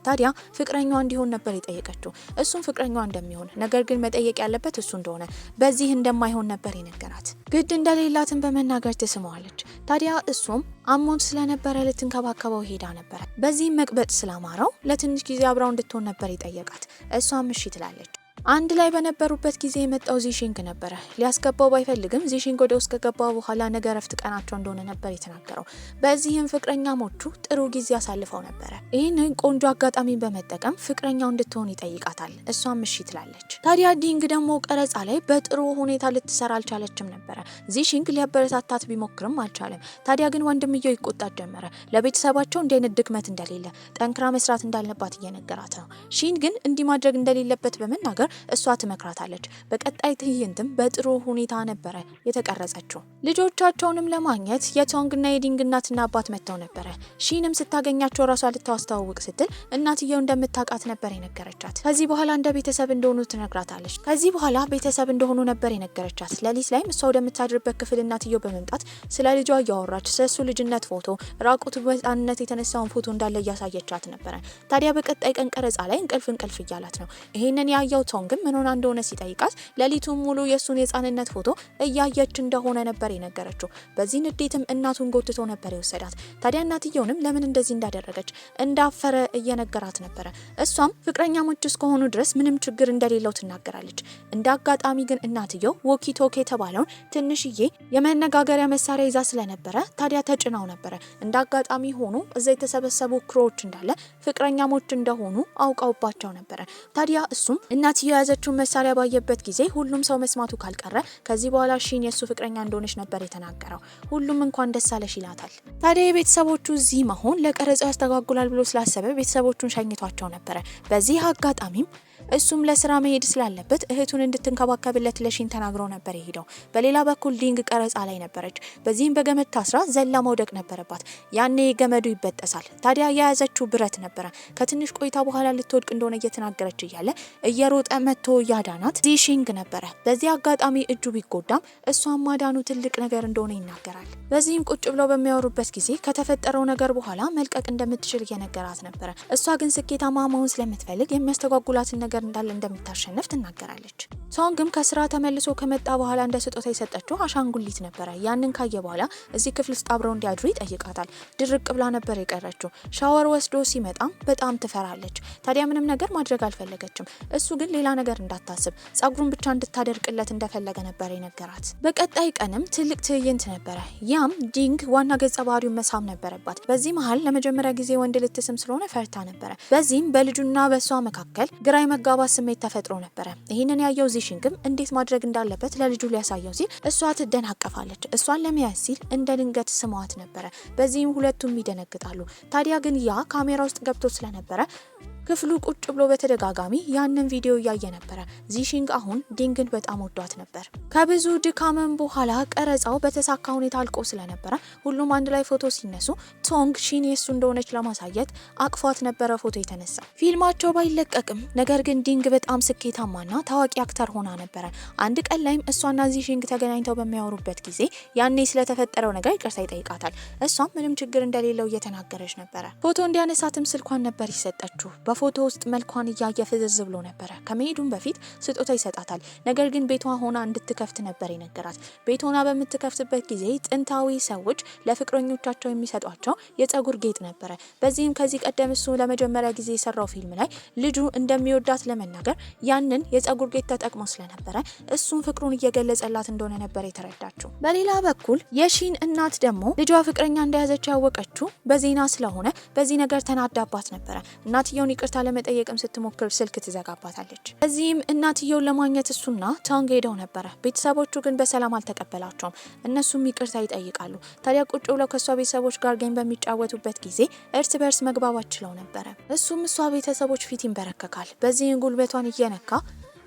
ታዲያ ፍቅረኛዋ እንዲሆን ነበር የጠየቀችው። እሱም ፍቅረኛዋ እንደሚሆን ነገር ግን መጠየቅ ያለበት እሱ እንደሆነ በዚህ እንደማይሆን ነበር የነገራት። ግድ እንደሌላትን በመናገር ትስመዋለች። ታዲያ እሱም አሞን ስለነበረ ልትንከባከበው ሄዳ ነበረ። በዚህም መቅበጥ ስላማረው ለትንሽ ጊዜ አብራው እንድትሆን ነበር የጠየቃት። እሷም እሺ ትላለች። አንድ ላይ በነበሩበት ጊዜ የመጣው ዚሺንግ ነበረ። ሊያስገባው ባይፈልግም ዚሺንግ ወደ ውስጥ ከገባ በኋላ ነገ ረፍት ቀናቸው እንደሆነ ነበር የተናገረው። በዚህም ፍቅረኛሞቹ ጥሩ ጊዜ አሳልፈው ነበረ። ይህንን ቆንጆ አጋጣሚ በመጠቀም ፍቅረኛው እንድትሆን ይጠይቃታል። እሷም እሺ ትላለች። ታዲያ ዲንግ ደግሞ ቀረጻ ላይ በጥሩ ሁኔታ ልትሰራ አልቻለችም ነበረ። ዚሺንግ ሊያበረታታት ቢሞክርም አልቻለም። ታዲያ ግን ወንድምየው ይቆጣት ጀመረ። ለቤተሰባቸው እንዲህ አይነት ድክመት እንደሌለ ጠንክራ መስራት እንዳለባት እየነገራት ነው። ሺን ግን እንዲህ ማድረግ እንደሌለበት በመናገር እሷ ትመክራታለች። በቀጣይ ትዕይንትም በጥሩ ሁኔታ ነበረ የተቀረጸችው። ልጆቻቸውንም ለማግኘት የቶንግና የዲንግ እናትና አባት መጥተው ነበረ። ሺንም ስታገኛቸው ራሷ ልታስተዋውቅ ስትል እናትየው እንደምታውቃት ነበር የነገረቻት። ከዚህ በኋላ እንደ ቤተሰብ እንደሆኑ ትነግራታለች። ከዚህ በኋላ ቤተሰብ እንደሆኑ ነበር የነገረቻት። ሌሊት ላይም እሷ ወደምታድርበት ክፍል እናትየው በመምጣት ስለ ልጇ እያወራች ስለሱ ልጅነት ፎቶ፣ ራቁቱ በህፃንነት የተነሳውን ፎቶ እንዳለ እያሳየቻት ነበረ። ታዲያ በቀጣይ ቀን ቀረጻ ላይ እንቅልፍ እያላት ነው። ይሄንን ያየው ግን ምን ሆና እንደሆነ ሲጠይቃት ሌሊቱን ሙሉ የሱን የህፃንነት ፎቶ እያየች እንደሆነ ነበር የነገረችው። በዚህ ንዴትም እናቱን ጎትቶ ነበር የወሰዳት። ታዲያ እናትየውንም ለምን እንደዚህ እንዳደረገች እንዳፈረ እየነገራት ነበረ። እሷም ፍቅረኛሞች እስከሆኑ ድረስ ምንም ችግር እንደሌለው ትናገራለች። እንደ አጋጣሚ ግን እናትየው ዎኪ ቶኪ የተባለውን ትንሽዬ የመነጋገሪያ መሳሪያ ይዛ ስለነበረ ታዲያ ተጭናው ነበረ። እንደ አጋጣሚ ሆኖ እዛ የተሰበሰቡ ክሮዎች እንዳለ ፍቅረኛሞች እንደሆኑ አውቀውባቸው ነበረ። ታዲያ እሱም እናትየው የያዘችውን መሳሪያ ባየበት ጊዜ ሁሉም ሰው መስማቱ ካልቀረ ከዚህ በኋላ ሺን የሱ ፍቅረኛ እንደሆነች ነበር የተናገረው። ሁሉም እንኳን ደስ አለሽ ይላታል። ታዲያ የቤተሰቦቹ እዚህ መሆን ለቀረጻው ያስተጓጉላል ብሎ ስላሰበ ቤተሰቦቹን ሸኝቷቸው ነበረ። በዚህ አጋጣሚም እሱም ለስራ መሄድ ስላለበት እህቱን እንድትንከባከብለት ለሺን ተናግሮ ነበር የሄደው። በሌላ በኩል ዲንግ ቀረጻ ላይ ነበረች። በዚህም በገመድ ታስራ ዘላ መውደቅ ነበረባት። ያኔ ገመዱ ይበጠሳል። ታዲያ የያዘችው ብረት ነበረ። ከትንሽ ቆይታ በኋላ ልትወድቅ እንደሆነ እየተናገረች እያለ እየሮጠ መጥቶ ያዳናት ዚሺንግ ነበረ። በዚህ አጋጣሚ እጁ ቢጎዳም እሷን ማዳኑ ትልቅ ነገር እንደሆነ ይናገራል። በዚህም ቁጭ ብለው በሚያወሩበት ጊዜ ከተፈጠረው ነገር በኋላ መልቀቅ እንደምትችል እየነገራት ነበረ። እሷ ግን ስኬታማ መሆን ስለምትፈልግ የሚያስተጓጉላትን ነገር እንዳለ እንደምታሸንፍ ትናገራለች። ቶንግም ከስራ ተመልሶ ከመጣ በኋላ እንደ ስጦታ የሰጠችው አሻንጉሊት ነበረ። ያንን ካየ በኋላ እዚህ ክፍል ውስጥ አብረው እንዲያድሩ ይጠይቃታል። ድርቅ ብላ ነበር የቀረችው። ሻወር ወስዶ ሲመጣም በጣም ትፈራለች። ታዲያ ምንም ነገር ማድረግ አልፈለገችም። እሱ ግን ሌላ ነገር እንዳታስብ ጸጉሩን ብቻ እንድታደርቅለት እንደፈለገ ነበር የነገራት። በቀጣይ ቀንም ትልቅ ትዕይንት ነበረ። ያም ዲንግ ዋና ገጸ ባህሪውን መሳም ነበረባት። በዚህ መሀል ለመጀመሪያ ጊዜ ወንድ ልትስም ስለሆነ ፈርታ ነበረ። በዚህም በልጁና በሷ መካከል ግራ የመጋባት ስሜት ተፈጥሮ ነበረ። ይህንን ያየው ዚሺንግም እንዴት ማድረግ እንዳለበት ለልጁ ሊያሳየው ሲል እሷ ትደናቀፋለች። እሷን ለመያዝ ሲል እንደ ድንገት ስሟት ነበረ። በዚህም ሁለቱም ይደነግጣሉ። ታዲያ ግን ያ ካሜራ ውስጥ ገብቶ ስለነበረ ክፍሉ ቁጭ ብሎ በተደጋጋሚ ያንን ቪዲዮ እያየ ነበረ። ዚሺንግ አሁን ዲንግን በጣም ወዷት ነበር። ከብዙ ድካመን በኋላ ቀረጻው በተሳካ ሁኔታ አልቆ ስለነበረ ሁሉም አንድ ላይ ፎቶ ሲነሱ ቶንግ ሺን የሱ እንደሆነች ለማሳየት አቅፏት ነበረ ፎቶ የተነሳ። ፊልማቸው ባይለቀቅም ነገር ግን ዲንግ በጣም ስኬታማና ታዋቂ አክተር ሆና ነበረ። አንድ ቀን ላይም እሷና ዚሺንግ ተገናኝተው በሚያወሩበት ጊዜ ያኔ ስለተፈጠረው ነገር ይቅርታ ይጠይቃታል። እሷም ምንም ችግር እንደሌለው እየተናገረች ነበረ። ፎቶ እንዲያነሳትም ስልኳን ነበር ይሰጠችው። ፎቶ ውስጥ መልኳን እያየ ፍዝዝ ብሎ ነበረ። ከመሄዱም በፊት ስጦታ ይሰጣታል። ነገር ግን ቤቷ ሆና እንድትከፍት ነበር የነገራት። ቤት ሆና በምትከፍትበት ጊዜ ጥንታዊ ሰዎች ለፍቅረኞቻቸው የሚሰጧቸው የጸጉር ጌጥ ነበረ። በዚህም ከዚህ ቀደም እሱ ለመጀመሪያ ጊዜ የሰራው ፊልም ላይ ልጁ እንደሚወዳት ለመናገር ያንን የጸጉር ጌጥ ተጠቅሞ ስለነበረ እሱም ፍቅሩን እየገለጸላት እንደሆነ ነበር የተረዳችው። በሌላ በኩል የሺን እናት ደግሞ ልጇ ፍቅረኛ እንደያዘች ያወቀችው በዜና ስለሆነ በዚህ ነገር ተናዳባት ነበረ። እናትየውን ይቅርታ ለመጠየቅም ስትሞክር ስልክ ትዘጋባታለች። በዚህም እናትየውን ለማግኘት እሱና ቶንግ ሄደው ነበረ። ቤተሰቦቹ ግን በሰላም አልተቀበላቸውም። እነሱም ይቅርታ ይጠይቃሉ። ታዲያ ቁጭ ብለው ከሷ ቤተሰቦች ጋር ጌም በሚጫወቱበት ጊዜ እርስ በርስ መግባባት ችለው ነበረ። እሱም እሷ ቤተሰቦች ፊት ይንበረከካል። በዚህም ጉልበቷን እየነካ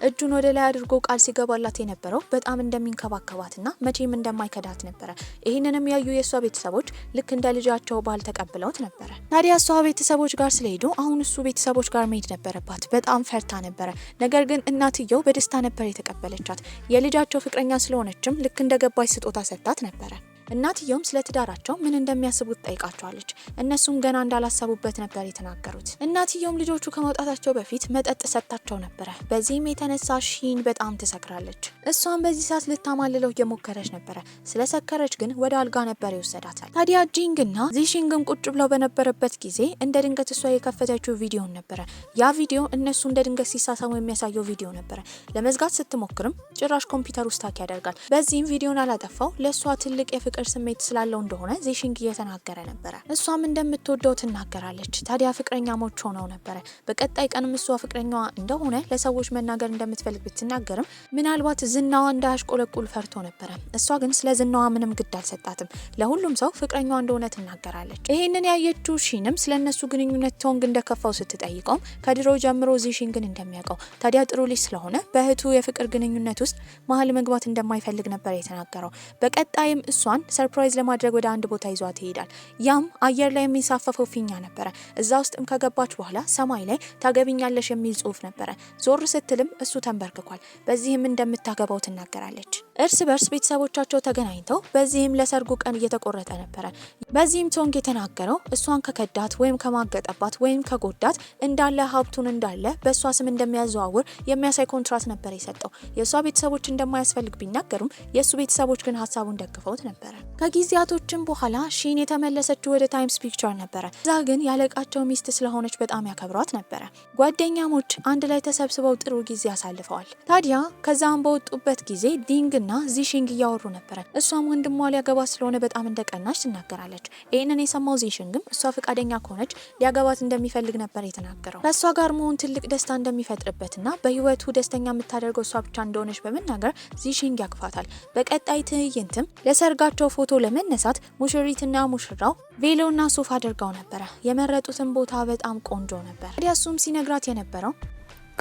እጁን ወደ ላይ አድርጎ ቃል ሲገባላት የነበረው በጣም እንደሚንከባከባትና መቼም እንደማይከዳት ነበረ። ይህንንም ያዩ የእሷ ቤተሰቦች ልክ እንደ ልጃቸው ባል ተቀብለውት ነበረ። ታዲያ እሷ ቤተሰቦች ጋር ስለሄዱ አሁን እሱ ቤተሰቦች ጋር መሄድ ነበረባት። በጣም ፈርታ ነበረ። ነገር ግን እናትየው በደስታ ነበር የተቀበለቻት። የልጃቸው ፍቅረኛ ስለሆነችም ልክ እንደገባች ስጦታ ሰጥታት ነበረ። እናትየውም ስለ ትዳራቸው ምን እንደሚያስቡት ጠይቃቸዋለች። እነሱም ገና እንዳላሰቡበት ነበር የተናገሩት። እናትየውም ልጆቹ ከመውጣታቸው በፊት መጠጥ ሰጥታቸው ነበረ። በዚህም የተነሳ ሺን በጣም ትሰክራለች። እሷም በዚህ ሰዓት ልታማልለው እየሞከረች ነበረ። ስለሰከረች ግን ወደ አልጋ ነበር ይወሰዳታል። ታዲያ ጂንግና ዚሺንግም ቁጭ ብለው በነበረበት ጊዜ እንደ ድንገት እሷ የከፈተችው ቪዲዮን ነበረ። ያ ቪዲዮ እነሱ እንደ ድንገት ሲሳሳሙ የሚያሳየው ቪዲዮ ነበረ። ለመዝጋት ስትሞክርም ጭራሽ ኮምፒውተር ውስጥ ታክ ያደርጋል። በዚህም ቪዲዮን አላጠፋው ለእሷ ትልቅ የፍቅር ስሜት ስላለው እንደሆነ ዚሺንግ እየተናገረ ነበረ። እሷም እንደምትወደው ትናገራለች። ታዲያ ፍቅረኛሞች ሆነው ነበረ። በቀጣይ ቀንም እሷ ፍቅረኛዋ እንደሆነ ለሰዎች መናገር እንደምትፈልግ ብትናገርም ምናልባት ዝናዋ እንዳያሽቆለቁል ፈርቶ ነበረ። እሷ ግን ስለ ዝናዋ ምንም ግድ አልሰጣትም። ለሁሉም ሰው ፍቅረኛዋ እንደሆነ ትናገራለች። ይህንን ያየችው ሺንም ስለነሱ ግንኙነት ቶንግ እንደከፋው ስትጠይቀውም ከድሮ ጀምሮ ዚሺንግን እንደሚያውቀው ታዲያ ጥሩ ልጅ ስለሆነ በእህቱ የፍቅር ግንኙነት ውስጥ መሀል መግባት እንደማይፈልግ ነበር የተናገረው። በቀጣይም እሷን ሰርፕራይዝ ለማድረግ ወደ አንድ ቦታ ይዟት ይሄዳል። ያም አየር ላይ የሚንሳፈፈው ፊኛ ነበረ። እዛ ውስጥም ከገባች በኋላ ሰማይ ላይ ታገቢኛለሽ የሚል ጽሑፍ ነበረ። ዞር ስትልም እሱ ተንበርክኳል። በዚህም እንደምታገባው ትናገራለች። እርስ በርስ ቤተሰቦቻቸው ተገናኝተው በዚህም ለሰርጉ ቀን እየተቆረጠ ነበረ። በዚህም ቶንግ የተናገረው እሷን ከከዳት ወይም ከማገጠባት ወይም ከጎዳት እንዳለ ሀብቱን እንዳለ በእሷ ስም እንደሚያዘዋውር የሚያሳይ ኮንትራት ነበር የሰጠው። የእሷ ቤተሰቦች እንደማያስፈልግ ቢናገሩም የእሱ ቤተሰቦች ግን ሀሳቡን ደግፈውት ነበረ። ከጊዜያቶችም በኋላ ሺን የተመለሰችው ወደ ታይምስ ፒክቸር ነበረ። እዛ ግን ያለቃቸው ሚስት ስለሆነች በጣም ያከብሯት ነበረ። ጓደኛሞች አንድ ላይ ተሰብስበው ጥሩ ጊዜ አሳልፈዋል። ታዲያ ከዛም በወጡበት ጊዜ ዲንግና ዚሺንግ እያወሩ ነበረ። እሷም ወንድሟ ሊያገባት ስለሆነ በጣም እንደቀናች ትናገራለች። ይህንን የሰማው ዚሺንግም እሷ ፈቃደኛ ከሆነች ሊያገባት እንደሚፈልግ ነበር የተናገረው። ከእሷ ጋር መሆን ትልቅ ደስታ እንደሚፈጥርበትና በህይወቱ ደስተኛ የምታደርገው እሷ ብቻ እንደሆነች በመናገር ዚሺንግ ያቅፋታል። በቀጣይ ትዕይንትም ለሰርጋቸው ፎቶ ለመነሳት ሙሽሪትና ሙሽራው ቬሎና ሱፍ አድርገው ነበረ። የመረጡትን ቦታ በጣም ቆንጆ ነበር። ታዲያ እሱም ሲነግራት የነበረው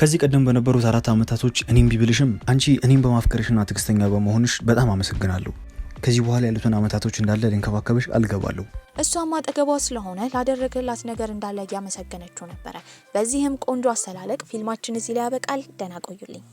ከዚህ ቀደም በነበሩት 4 አመታቶች እኔም ቢብልሽም አንቺ እኔም በማፍቀርሽና ትግስተኛ በመሆንሽ በጣም አመሰግናለሁ። ከዚህ በኋላ ያሉትን አመታቶች እንዳለ ልንከባከብሽ አልገባለሁ። እሷም አጠገቧ ስለሆነ ላደረገላት ነገር እንዳለ ያመሰገነችው ነበር። በዚህም ቆንጆ አሰላለቅ ፊልማችን እዚህ ላይ ያበቃል። ደህና ቆዩልኝ።